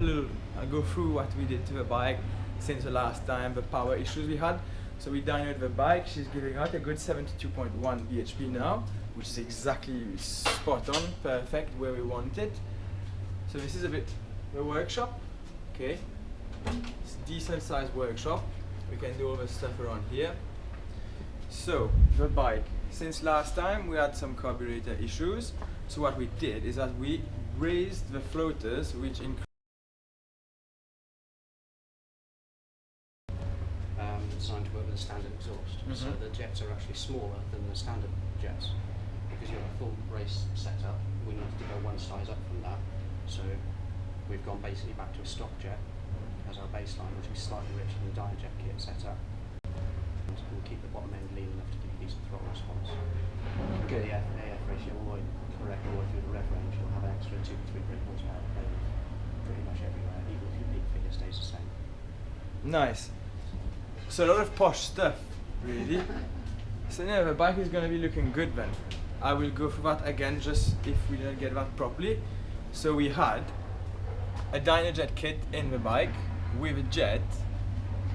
I'll go through what we did to the bike since the last time, the power issues we had. So we dynoed the bike. She's giving out a good 72.1 bhp now, which is exactly spot on, perfect where we want it. So this is a bit the workshop. Okay, it's a decent sized workshop. We can do all the stuff around here. So the bike, since last time we had some carburetor issues. So what we did is that we raised the floaters, which designed to work with a standard exhaust. So the jets are actually smaller than the standard jets. Because you have a full race setup, we needed to go one size up from that. So we've gone basically back to a stock jet as our baseline, which is slightly richer than the Dynajet kit setup. And we'll keep the bottom end lean enough to give you decent throttle response. Okay. The AF ratio all the way correct all the way through the rev range. You'll have an extra 2 to 3 brake horsepower pretty much everywhere, even if your peak figure stays the same. nice. So a lot of posh stuff, really. So yeah, the bike is going to be looking good then. I will go for that again, just if we didn't get that properly. So we had a Dynajet kit in the bike with a jet,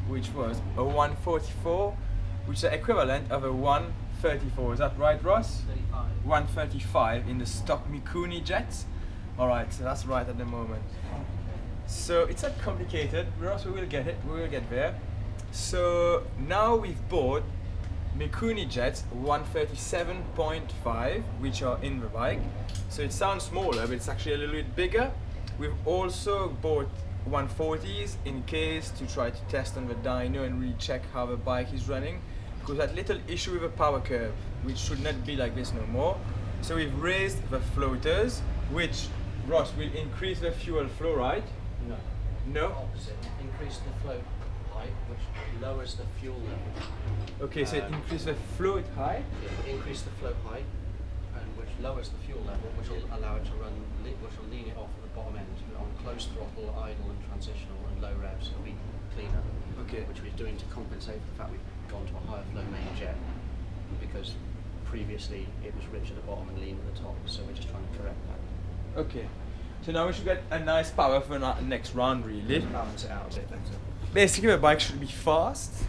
which was a 144, which is the equivalent of a 134. Is that right, Ross? 35. 135 in the stock Mikuni jets. Alright, so that's right at the moment. So it's not complicated, Ross, we will get it, we will get there. So now we've bought Mikuni jets 137.5, which are in the bike. So it sounds smaller, but it's actually a little bit bigger. We've also bought 140s in case to try to test on the dyno and really check how the bike is running. Because that little issue with the power curve, which should not be like this no more. So we've raised the floaters, which, Ross, will increase the fuel flow, right? No. No? Opposite. Increase the float height, which lowers the fuel level. Okay, so it increases the float height. Increase the float height, and which lowers the fuel level, which will allow it to run, which will lean it off at the bottom end on closed throttle, idle and transitional, and low revs. It'll be cleaner. Okay. Which we're doing to compensate for the fact we've gone to a higher flow main jet, because previously it was rich at the bottom and lean at the top. So we're just trying to correct that. Okay. So now we should get a nice power for the next round, really. Balance it out a bit better. Basically, the bike should be fast,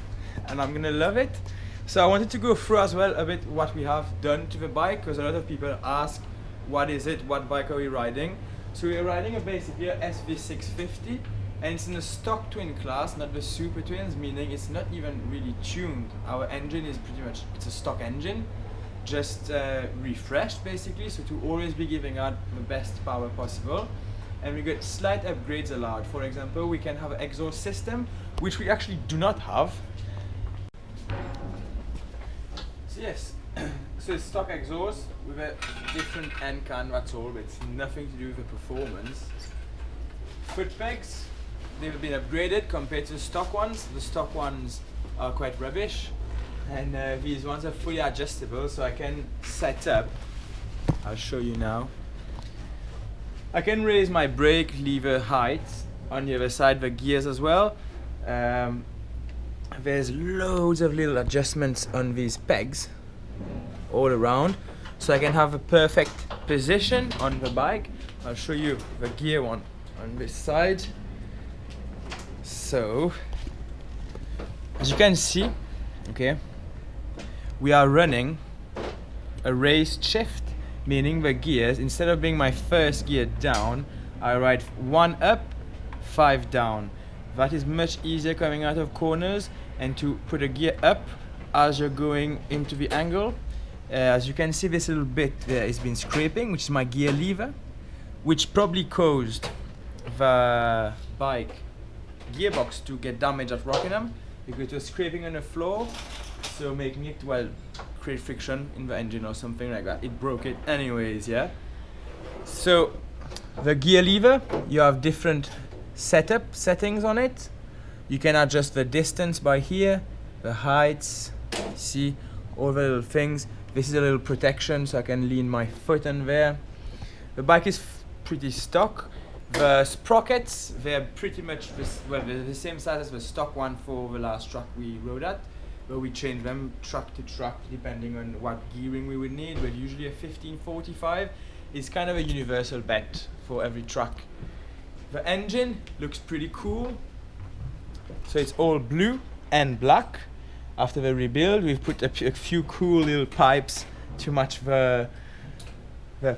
and I'm gonna love it. So I wanted to go through as well a bit what we have done to the bike, because a lot of people ask, what is it, what bike are we riding? So we're riding basically a SV650, and it's in the stock twin class, not the super twins, meaning it's not even really tuned. Our engine is pretty much, it's a stock engine, just refreshed basically, so to always be giving out the best power possible. And we get slight upgrades allowed. For example, we can have an exhaust system, which we actually do not have. So yes, so it's stock exhaust with a different end can, that's all, but it's nothing to do with the performance. Foot pegs, they've been upgraded compared to the stock ones. The stock ones are quite rubbish, and these ones are fully adjustable, so I can set up, I'll show you now. I can raise my brake lever height on the other side, the gears as well. There's loads of little adjustments on these pegs all around, so I can have a perfect position on the bike. I'll show you the gear one on this side. So, as you can see, okay, we are running a raised shift, meaning the gears, instead of being my first gear down, I ride 1 up, 5 down. That is much easier coming out of corners, and to put a gear up as you're going into the angle. As you can see, this little bit there has been scraping, which is my gear lever, which probably caused the bike gearbox to get damaged at Rockingham, because it was scraping on the floor, so making it, well, create friction in the engine or something like that. It broke it anyways, yeah. So the gear lever, you have different settings on it. You can adjust the distance by here, the heights, see all the little things. This is a little protection, so I can lean my foot on there. The bike is pretty stock. The sprockets, they're pretty much they're the same size as the stock one for the last truck we rode at, but we change them truck to truck depending on what gearing we would need. But usually a 1545 is kind of a universal bet for every truck. The engine looks pretty cool. So it's all blue and black. After the rebuild, we've put a few cool little pipes to match the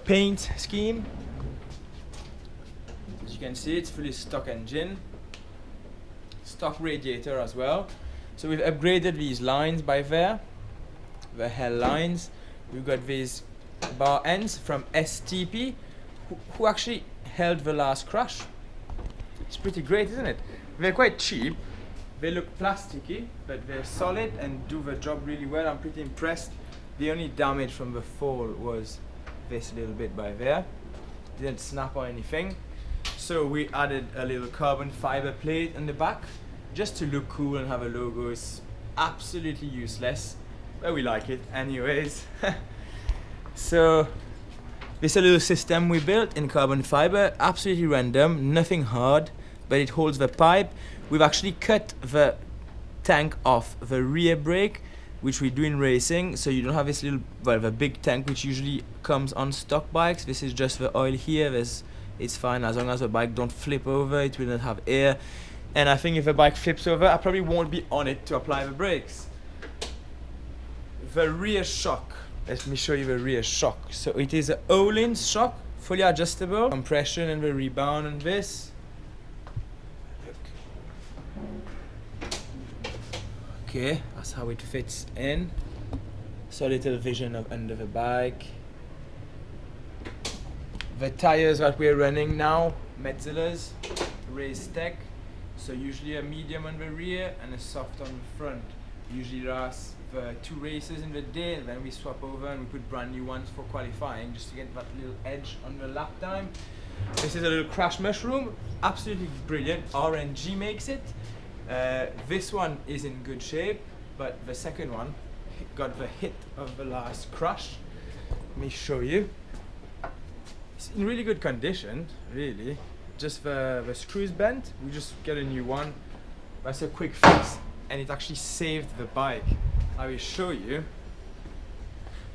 paint scheme. As you can see, it's fully stock engine. Stock radiator as well. So we've upgraded these lines by there. The hell lines. We've got these bar ends from STP, who actually held the last crash. It's pretty great, isn't it? They're quite cheap. They look plasticky, but they're solid and do the job really well. I'm pretty impressed. The only damage from the fall was this little bit by there. Didn't snap or anything. So we added a little carbon fiber plate in the back just to look cool and have a logo. It's absolutely useless, but we like it anyways. So this is a little system we built in carbon fiber, absolutely random, nothing hard, but it holds the pipe. We've actually cut the tank off the rear brake, which we do in racing, so you don't have this little, well, the big tank which usually comes on stock bikes. This is just the oil here. It's fine as long as the bike don't flip over, it will not have air. And I think if the bike flips over, I probably won't be on it to apply the brakes. The rear shock. Let me show you the rear shock. So it is an Olin shock, fully adjustable. Compression and the rebound on this. Okay, that's how it fits in. So little vision of under the bike. The tires that we're running now, Metzeler's Race Tech. So usually a medium on the rear and a soft on the front. Usually lasts the 2 races in the day, and then we swap over and we put brand new ones for qualifying just to get that little edge on the lap time. This is a little crash mushroom, absolutely brilliant. RNG makes it. This one is in good shape, but the second one got the hit of the last crash. Let me show you. It's in really good condition, really. Just the screws bent. We just get a new one. That's a quick fix, and it actually saved the bike. I will show you.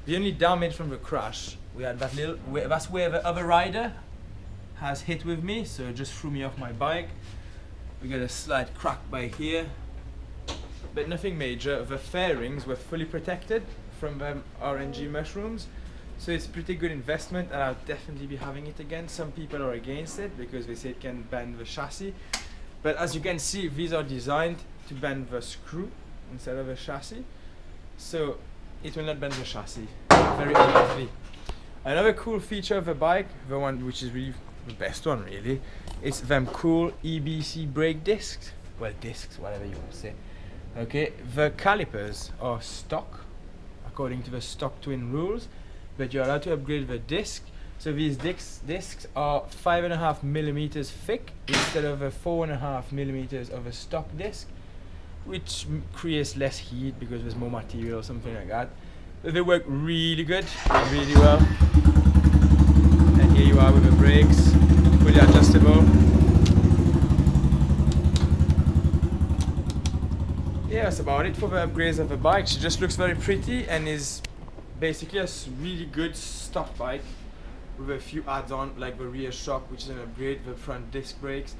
The only damage from the crash, we had that little, that's where the other rider has hit with me, so it just threw me off my bike. We got a slight crack by here, but nothing major. The fairings were fully protected from the RNG mushrooms, so it's a pretty good investment, and I'll definitely be having it again. Some people are against it because they say it can bend the chassis, but as you can see, these are designed to bend the screw instead of the chassis, so it will not bend the chassis. Very unlikely. Another cool feature of the bike, the one which is really the best one really, it's them cool EBC brake discs. Well, discs, whatever you want to say. Okay, the calipers are stock according to the stock twin rules, but you're allowed to upgrade the disc. So these discs are 5.5 millimeters thick instead of a 4.5 millimeters of a stock disc, which creates less heat because there's more material or something like that. But they work really good, really well. And here you are with the brakes, fully adjustable. Yeah, that's about it for the upgrades of the bike. She just looks very pretty and is basically a really good stock bike with a few add-on like the rear shock, which is an upgrade, the front disc brakes,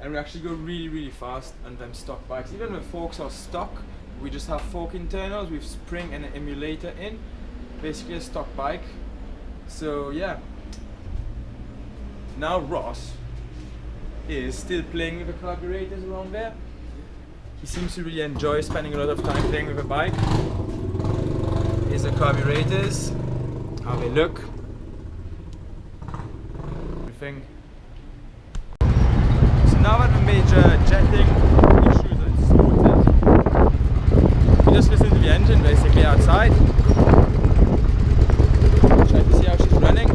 and we actually go really fast on them stock bikes. Even the forks are stock, we just have fork internals with spring and an emulator in, basically a stock bike. So yeah, now Ross is still playing with the carburetors around there. He seems to really enjoy spending a lot of time playing with the bike. Here's the carburetors, how they look. Everything. So now that the major jetting issues are sorted, we just listen to the engine basically outside. Try to see how she's running.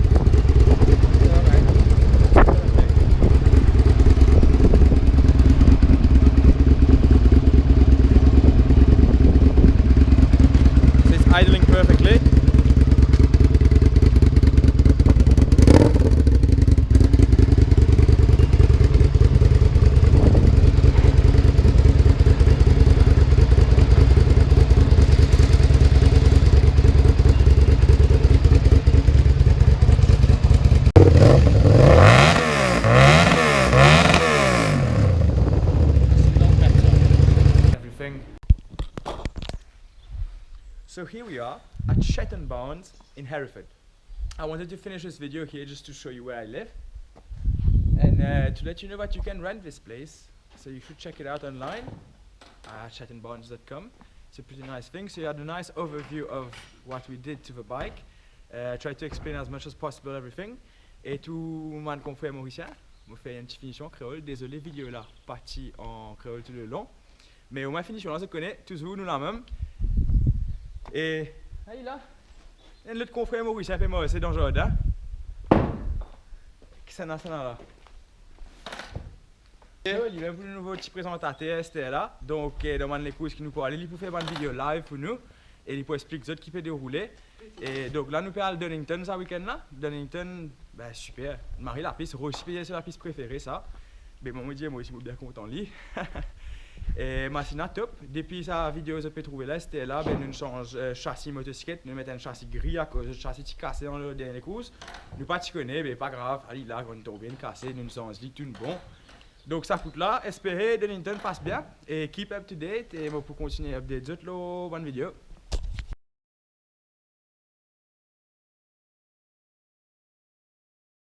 Idling perfectly. So here we are at Shetton Barns in Hereford. I wanted to finish this video here just to show you where I live and to let you know that you can rent this place. So you should check it out online at shettonbarns.com. It's a pretty nice thing. So you had a nice overview of what we did to the bike. Try to explain as much as possible everything. Et tout mon confrère mauricien, je fais une petite finition en créole. Désolé, vidéo là, partie en créole tout le long. Mais au moins finition là, je connais toujours nous la même. Et là, là, un autre confrère mauricien fait moi, c'est dans le jardin. Qui s'en a là? Il est un nouveau petit présentateur, c'était là. Donc, il demande les courses qui nous parlent. Il peut faire une vidéo live pour nous. Et il peut expliquer ce qui peut dérouler. Et donc là, nous parlons à Donington ce week-end là. Donington, ben super. Marie la piste, Roche, c'est la piste préférée ça. Mais moi, moi aussi, je suis bien content de lui. Et machine top. Depuis sa vidéo, je peux trouver là, c'était là. Ben, nous change châssis motocyclette. Nous mettons un châssis gris à cause du châssis qui cassé dans le dernier course. Nous pas t'y connaître, mais pas grave. Allez là, quand on tombe bien cassé, nous change vite, tout bon. Donc ça coûte là, espérez Donington passe bien et keep up to date et pour continuer à update d'autres bonnes vidéos.